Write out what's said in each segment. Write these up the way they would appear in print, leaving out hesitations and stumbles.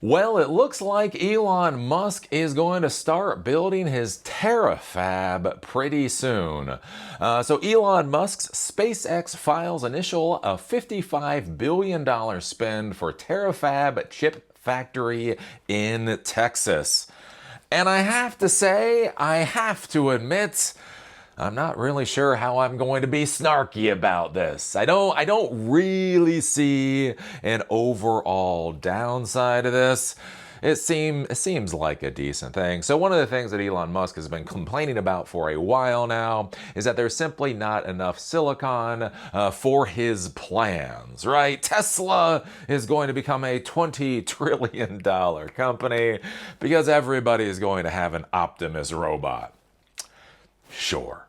Well, it looks like Elon Musk is going to start building his TerraFab pretty soon. So Elon Musk's SpaceX files initial $55 billion spend for TerraFab chip factory in Texas. And I have to say, I have to admit, I'm not really sure how I'm going to be snarky about this. I don't really see an overall downside of this. It seems like a decent thing. So one of the things that Elon Musk has been complaining about for a while now is that there's simply not enough silicon for his plans, right? Tesla is going to become a $20 trillion company because everybody is going to have an Optimus robot. Sure,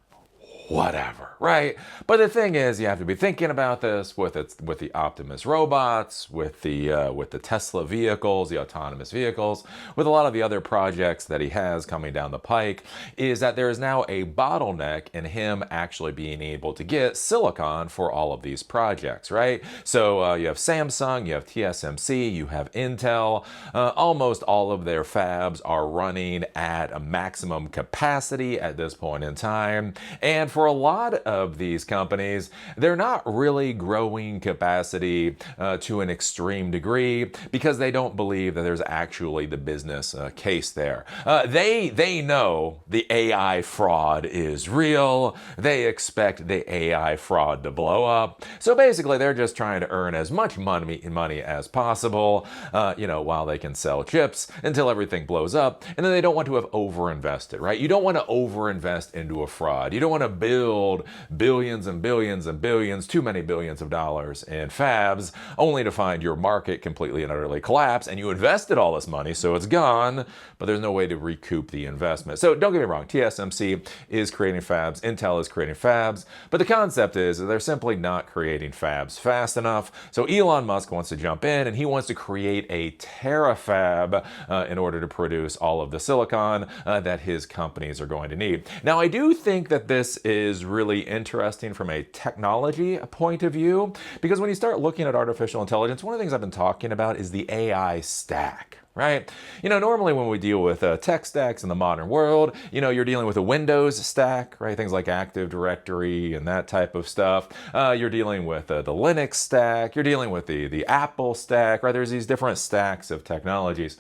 whatever, right? But the thing is, you have to be thinking about this with the Optimus robots, with the Tesla vehicles, the autonomous vehicles, with a lot of the other projects that he has coming down the pike, is that there is now a bottleneck in him actually being able to get silicon for all of these projects, right? So you have Samsung, you have TSMC, you have Intel. Almost all of their fabs are running at a maximum capacity at this point in time, and for a lot of these companies, they're not really growing capacity to an extreme degree because they don't believe that there's actually the business case there. They know the AI fraud is real. They expect the AI fraud to blow up. So basically, they're just trying to earn as much money as possible, while they can sell chips until everything blows up. And then they don't want to have overinvested, right? You don't want to overinvest into a fraud. You don't want to build billions and billions and billions, too many billions of dollars in fabs, only to find your market completely and utterly collapse, and you invested all this money, so it's gone, but there's no way to recoup the investment. So don't get me wrong, TSMC is creating fabs, Intel is creating fabs, but the concept is that they're simply not creating fabs fast enough. So Elon Musk wants to jump in, and he wants to create a terafab in order to produce all of the silicon that his companies are going to need. Now, I do think that this is really interesting from a technology point of view, because when you start looking at artificial intelligence, one of the things I've been talking about is the AI stack. Right? Normally when we deal with tech stacks in the modern world, you're dealing with a Windows stack, right? Things like Active Directory and that type of stuff. You're dealing with the Linux stack. You're dealing with the Apple stack, right? There's these different stacks of technologies.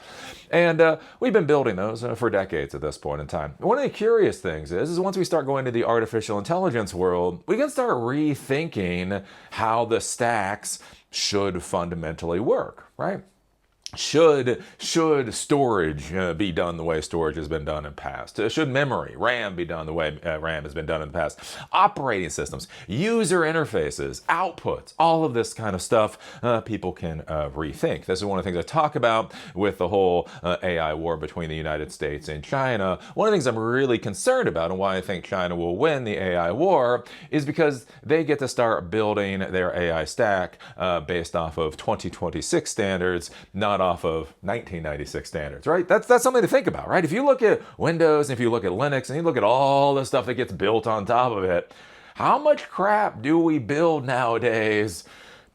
And we've been building those for decades at this point in time. One of the curious things is once we start going to the artificial intelligence world, we can start rethinking how the stacks should fundamentally work, right? Should storage be done the way storage has been done in the past? Should memory, RAM, be done the way RAM has been done in the past? Operating systems, user interfaces, outputs, all of this kind of stuff people can rethink. This is one of the things I talk about with the whole AI war between the United States and China. One of the things I'm really concerned about and why I think China will win the AI war is because they get to start building their AI stack based off of 2026 standards, not off of 1996 standards, right? That's something to think about, right? If you look at Windows, and if you look at Linux, and you look at all the stuff that gets built on top of it, how much crap do we build nowadays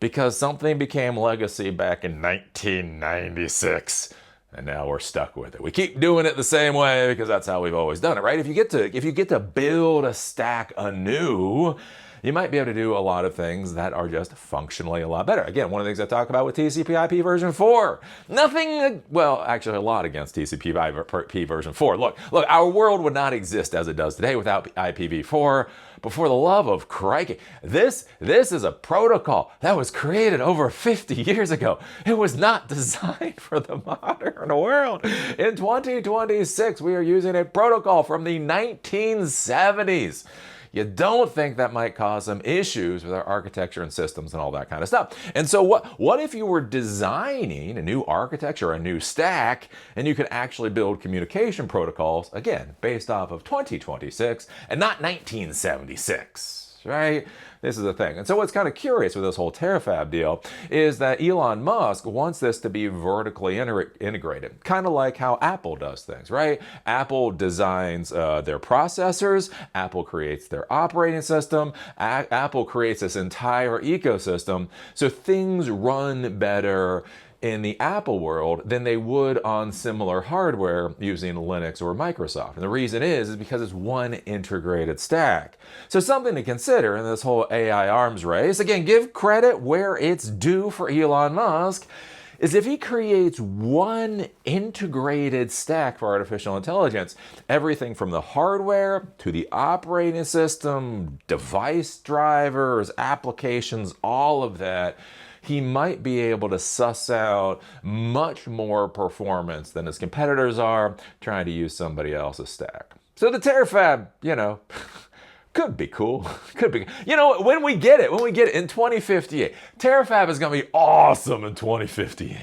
because something became legacy back in 1996? And now we're stuck with it. We keep doing it the same way because that's how we've always done it, right? If you get to build a stack anew, you might be able to do a lot of things that are just functionally a lot better. Again, one of the things I talk about with TCP/IP version 4. Nothing, well, actually a lot against TCP/IP version 4. Look, our world would not exist as it does today without IPv4. But for the love of crikey, this is a protocol that was created over 50 years ago. It was not designed for the modern world. In 2026, we are using a protocol from the 1970s. You don't think that might cause some issues with our architecture and systems and all that kind of stuff. And so what if you were designing a new architecture, a new stack, and you could actually build communication protocols, again, based off of 2026 and not 1976, right? This is the thing. And so what's kind of curious with this whole TerraFab deal is that Elon Musk wants this to be vertically integrated, kind of like how Apple does things, right? Apple designs their processors, Apple creates their operating system, Apple creates this entire ecosystem so things run better in the Apple world than they would on similar hardware using Linux or Microsoft. And the reason is because it's one integrated stack. So something to consider in this whole AI arms race, again, give credit where it's due for Elon Musk, is if he creates one integrated stack for artificial intelligence, everything from the hardware to the operating system, device drivers, applications, all of that, he might be able to suss out much more performance than his competitors are trying to use somebody else's stack. So the Terafab, could be cool. Could be. When we get it in 2058, Terafab is going to be awesome in 2058.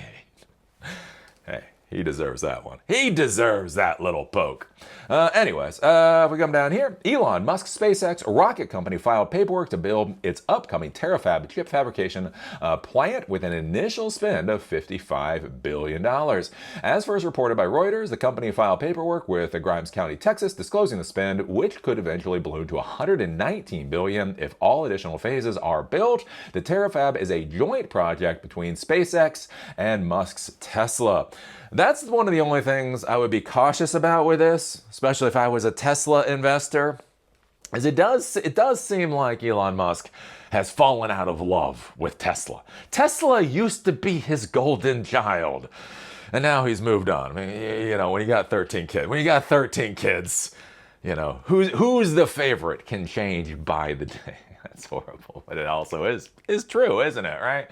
Hey, he deserves that one. He deserves that little poke. Anyways, if we come down here, Elon Musk's SpaceX rocket company filed paperwork to build its upcoming Terafab chip fabrication plant with an initial spend of $55 billion. As first reported by Reuters, the company filed paperwork with Grimes County, Texas, disclosing the spend, which could eventually balloon to $119 billion if all additional phases are built. The Terafab is a joint project between SpaceX and Musk's Tesla. That's one of the only things I would be cautious about with this, especially if I was a Tesla investor, is it does seem like Elon Musk has fallen out of love with Tesla. Tesla used to be his golden child, and now he's moved on. I mean, when you got 13 kids, who's the favorite can change by the day. That's horrible, but it also is true, isn't it, right?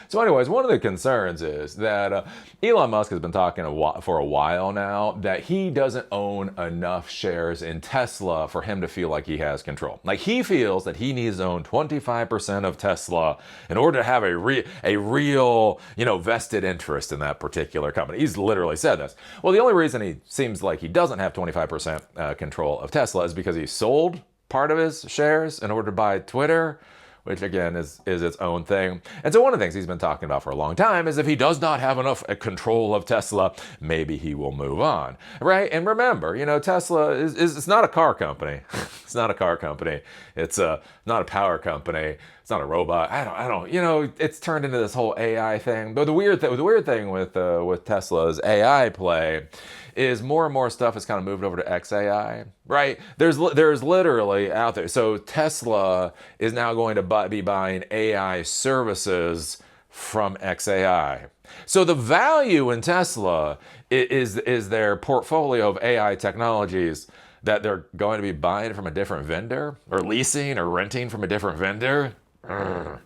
So anyways, one of the concerns is that Elon Musk has been talking for a while now that he doesn't own enough shares in Tesla for him to feel like he has control. Like he feels that he needs to own 25% of Tesla in order to have a real, vested interest in that particular company. He's literally said this. Well, the only reason he seems like he doesn't have 25% control of Tesla is because he sold part of his shares in order to buy Twitter, which again is its own thing. And so one of the things he's been talking about for a long time is if he does not have enough control of Tesla, maybe he will move on, right? And remember, Tesla is not a car company. It's not a car company. It's not a power company. It's not a robot. I don't. It's turned into this whole AI thing. But the weird thing with Tesla's AI play is more and more stuff has kind of moved over to xAI, right? There's literally out there. So Tesla is now going to be buying AI services from xAI. So the value in Tesla is their portfolio of AI technologies that they're going to be buying from a different vendor or leasing or renting from a different vendor,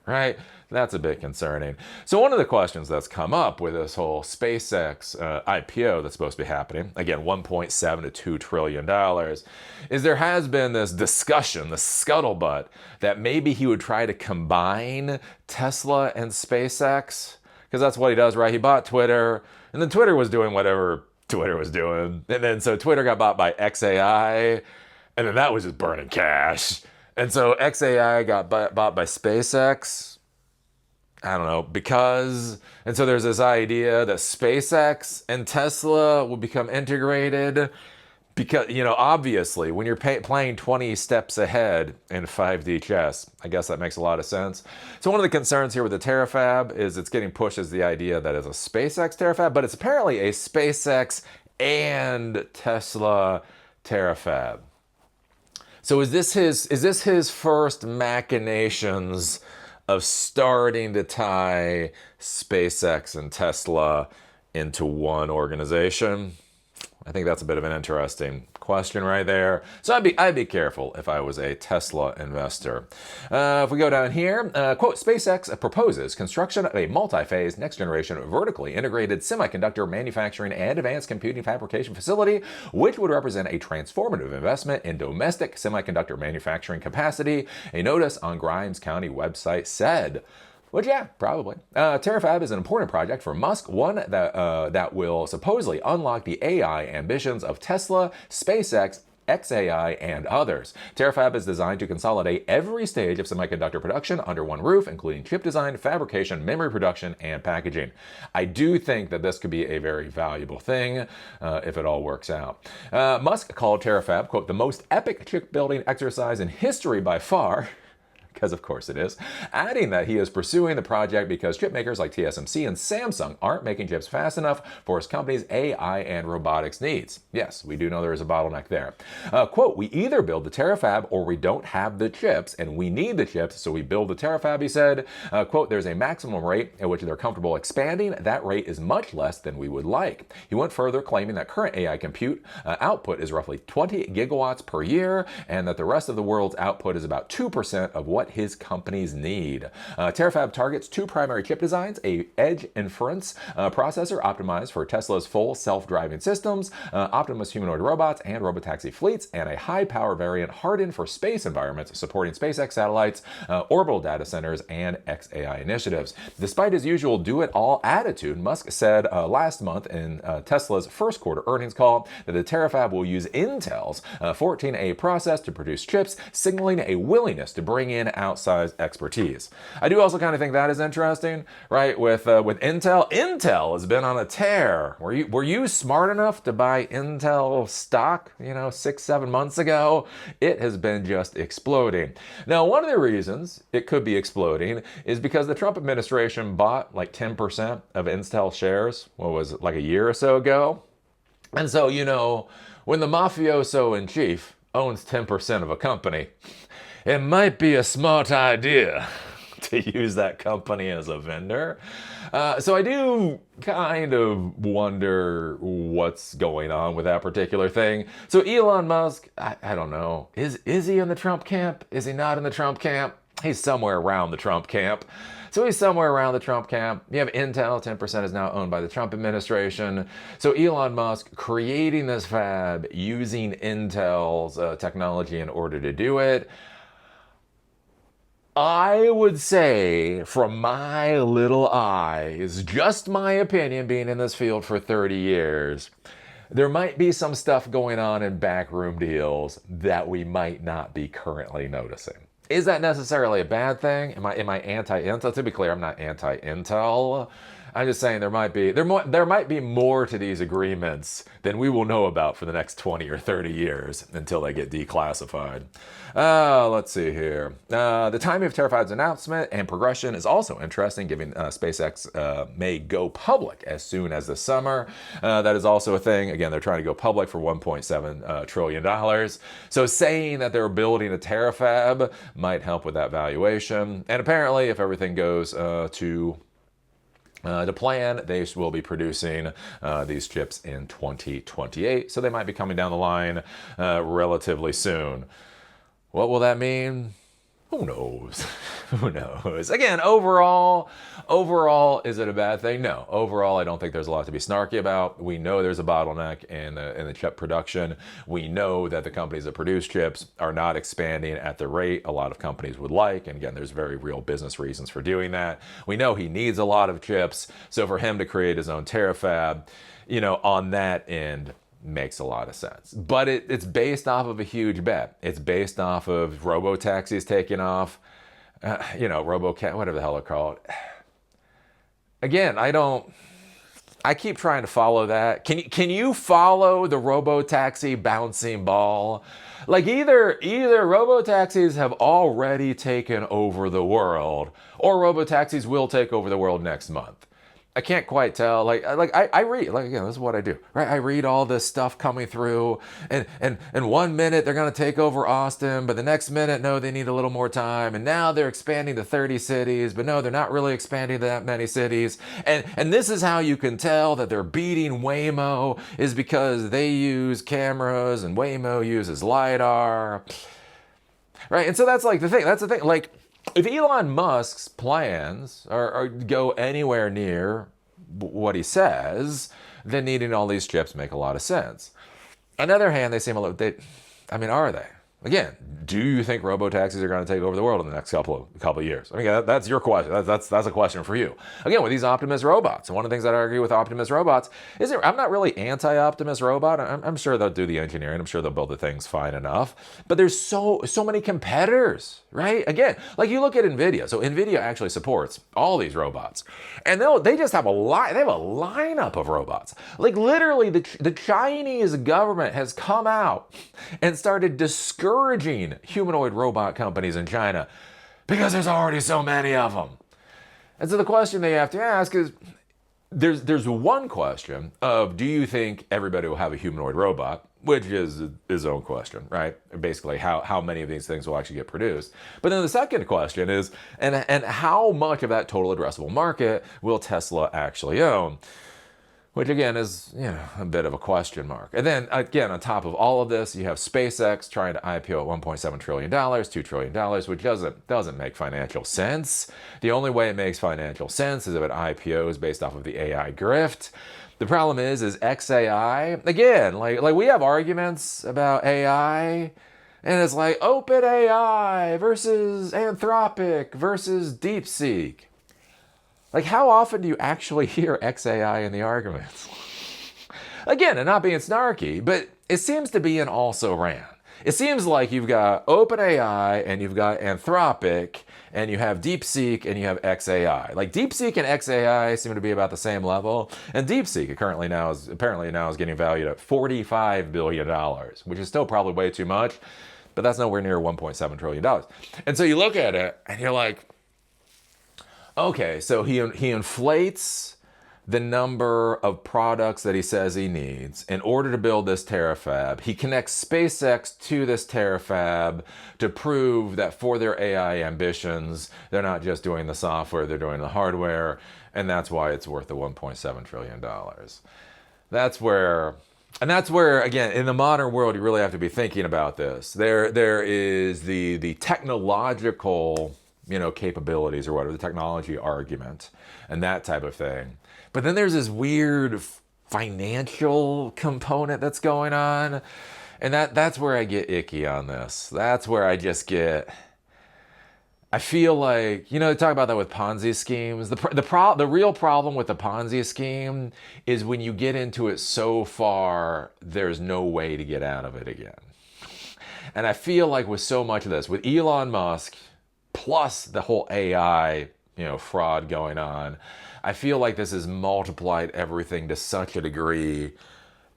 right? That's a bit concerning. So one of the questions that's come up with this whole SpaceX IPO that's supposed to be happening, again, $1.7 to $2 trillion, is there has been this discussion, the scuttlebutt, that maybe he would try to combine Tesla and SpaceX, because that's what he does, right? He bought Twitter, and then Twitter was doing whatever Twitter was doing. And then so Twitter got bought by xAI, and then that was just burning cash. And so xAI got bought by SpaceX. I don't know, and so there's this idea that SpaceX and Tesla will become integrated because, obviously, when you're playing 20 steps ahead in 5D chess, I guess that makes a lot of sense. So one of the concerns here with the Terafab is it's getting pushed as the idea that it's a SpaceX Terafab, but it's apparently a SpaceX and Tesla Terafab. So is this his first machinations of starting to tie SpaceX and Tesla into one organization? I think that's a bit of an interesting question right there. So I'd be careful if I was a Tesla investor. If we go down here, quote, SpaceX proposes construction of a multi-phase, next-generation, vertically integrated semiconductor manufacturing and advanced computing fabrication facility, which would represent a transformative investment in domestic semiconductor manufacturing capacity, a notice on Grimes County website said. Which, yeah, probably. Terafab is an important project for Musk, one that will supposedly unlock the AI ambitions of Tesla, SpaceX, xAI, and others. Terafab is designed to consolidate every stage of semiconductor production under one roof, including chip design, fabrication, memory production, and packaging. I do think that this could be a very valuable thing if it all works out. Musk called Terafab, quote, the most epic chip building exercise in history by far. because of course it is, adding that he is pursuing the project because chip makers like TSMC and Samsung aren't making chips fast enough for his company's AI and robotics needs. Yes, we do know there is a bottleneck there. Quote, we either build the Terafab or we don't have the chips, and we need the chips, so we build the Terafab, he said. Quote, there's a maximum rate at which they're comfortable expanding. That rate is much less than we would like. He went further, claiming that current AI compute output is roughly 20 gigawatts per year, and that the rest of the world's output is about 2% of what his companies need. Terafab targets two primary chip designs, a edge inference processor optimized for Tesla's full self-driving systems, Optimus humanoid robots and robotaxi fleets, and a high-power variant hardened for space environments supporting SpaceX satellites, orbital data centers, and xAI initiatives. Despite his usual do-it-all attitude, Musk said last month in Tesla's first quarter earnings call that the Terafab will use Intel's 14A process to produce chips, signaling a willingness to bring in outsized expertise. I do also kind of think that is interesting, right? With Intel, Intel has been on a tear. Were you smart enough to buy Intel stock, 6-7 months ago? It has been just exploding. Now, one of the reasons it could be exploding is because the Trump administration bought like 10% of Intel shares, what was it, like a year or so ago? And so, when the mafioso in chief owns 10% of a company, it might be a smart idea to use that company as a vendor. So I do kind of wonder what's going on with that particular thing. So Elon Musk, I don't know, is he in the Trump camp? Is he not in the Trump camp? He's somewhere around the Trump camp. So he's somewhere around the Trump camp. You have Intel, 10% is now owned by the Trump administration. So Elon Musk creating this fab using Intel's technology in order to do it. I would say, from my little eyes, just my opinion being in this field for 30 years, there might be some stuff going on in backroom deals that we might not be currently noticing. Is that necessarily a bad thing? Am I anti-Intel? To be clear, I'm not anti-Intel. I'm just saying there might be more to these agreements than we will know about for the next 20 or 30 years until they get declassified. Let's see here. The timing of Terafab's announcement and progression is also interesting, given SpaceX may go public as soon as the summer. That is also a thing. Again, they're trying to go public for $1.7 trillion. So saying that they're building a Terafab might help with that valuation. And apparently, if everything goes to plan, they will be producing these chips in 2028, so they might be coming down the line relatively soon. What will that mean? Who knows? Who knows? Again, overall, is it a bad thing? No. Overall, I don't think there's a lot to be snarky about. We know there's a bottleneck in the chip production. We know that the companies that produce chips are not expanding at the rate a lot of companies would like. And again, there's very real business reasons for doing that. We know he needs a lot of chips. So for him to create his own Terafab, on that end, makes a lot of sense. But it's based off of a huge bet. It's based off of robo-taxis taking off, robo-cat, whatever the hell they're called. Again, I keep trying to follow that. Can you follow the robo-taxi bouncing ball? Like either robo-taxis have already taken over the world, or robo-taxis will take over the world next month. I can't quite tell. I read, again, this is what I do, right? I read all this stuff coming through, and 1 minute they're going to take over Austin, but the next minute, no, they need a little more time, and now they're expanding to 30 cities, but no, they're not really expanding to that many cities, and this is how you can tell that they're beating Waymo, is because they use cameras, and Waymo uses LiDAR, right? And so that's the thing, like, if Elon Musk's plans are go anywhere near what he says, then needing all these chips make a lot of sense. On the other hand, they seem a little, are they? Again, do you think robo-taxis are going to take over the world in the next couple of years? I mean, that's your question. That's a question for you. Again, with these Optimus robots, and one of the things that I argue with Optimus robots is I'm not really anti-Optimus robot. I'm sure they'll do the engineering. I'm sure they'll build the things fine enough. But there's so many competitors, right? Again, like you look at NVIDIA. So NVIDIA actually supports all these robots, and they just have a lineup of robots. Like literally, the Chinese government has come out and started discouraging humanoid robot companies in China because there's already so many of them. And so the question they have to ask is, there's one question of, do you think everybody will have a humanoid robot, which is his own question, right? Basically, how many of these things will actually get produced. But then the second question is, and how much of that total addressable market will Tesla actually own? Which again is, a bit of a question mark. And then again, on top of all of this, you have SpaceX trying to IPO at $1.7 trillion, $2 trillion, which doesn't make financial sense. The only way it makes financial sense is if it IPOs based off of the AI grift. The problem is xAI, again, like we have arguments about AI, and it's like OpenAI versus Anthropic versus DeepSeek. Like, how often do you actually hear xAI in the arguments? Again, and not being snarky, but it seems to be an also-ran. It seems like you've got OpenAI and you've got Anthropic and you have DeepSeek and you have xAI. Like, DeepSeek and xAI seem to be about the same level, and DeepSeek apparently now is getting valued at $45 billion, which is still probably way too much, but that's nowhere near $1.7 trillion. And so you look at it and you're like, okay, so he inflates the number of products that he says he needs in order to build this Terafab. He connects SpaceX to this Terafab to prove that for their AI ambitions, they're not just doing the software, they're doing the hardware, and that's why it's worth the $1.7 trillion. That's where, again, in the modern world, you really have to be thinking about this. There is the technological capabilities or whatever, the technology argument and that type of thing. But then there's this weird financial component that's going on. And that's where I get icky on this. That's where I feel like, they talk about that with Ponzi schemes. The real problem with the Ponzi scheme is when you get into it so far, there's no way to get out of it again. And I feel like with so much of this, with Elon Musk, plus the whole AI, fraud going on, I feel like this has multiplied everything to such a degree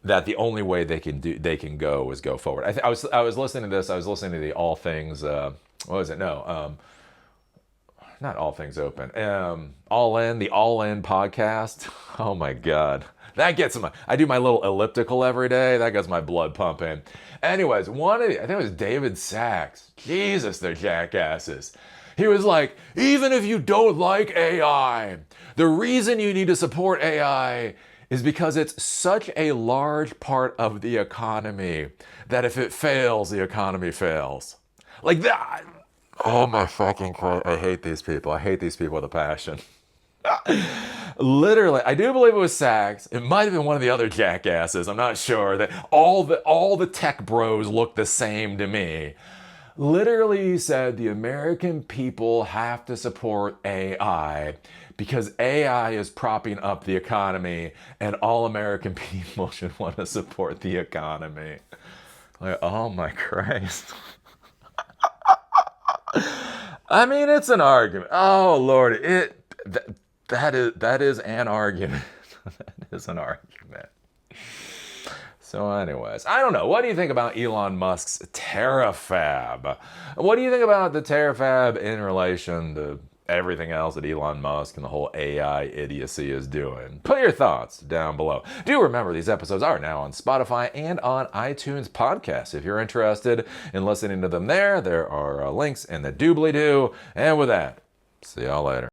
that the only way they can go is go forward. I was listening to this. I was listening to the All Things. What was it? No, not All Things Open. All In, the All In podcast. Oh my God. That gets I do my little elliptical every day. That gets my blood pumping. Anyways, I think it was David Sachs. Jesus, they're jackasses. He was like, even if you don't like AI, the reason you need to support AI is because it's such a large part of the economy that if it fails, the economy fails. Like that. Oh my fucking Christ. I hate these people. I hate these people with a passion. Literally, I do believe it was Sachs. It might have been one of the other jackasses. I'm not sure. That all the tech bros look the same to me. Literally, he said the American people have to support AI because AI is propping up the economy, and all American people should want to support the economy. Like, oh my Christ. I mean, it's an argument. Oh Lord, that is an argument. That is an argument. So anyways, I don't know. What do you think about Elon Musk's Terafab? What do you think about the Terafab in relation to everything else that Elon Musk and the whole AI idiocy is doing? Put your thoughts down below. Do remember these episodes are now on Spotify and on iTunes podcasts. If you're interested in listening to them there are links in the doobly-doo. And with that, see y'all later.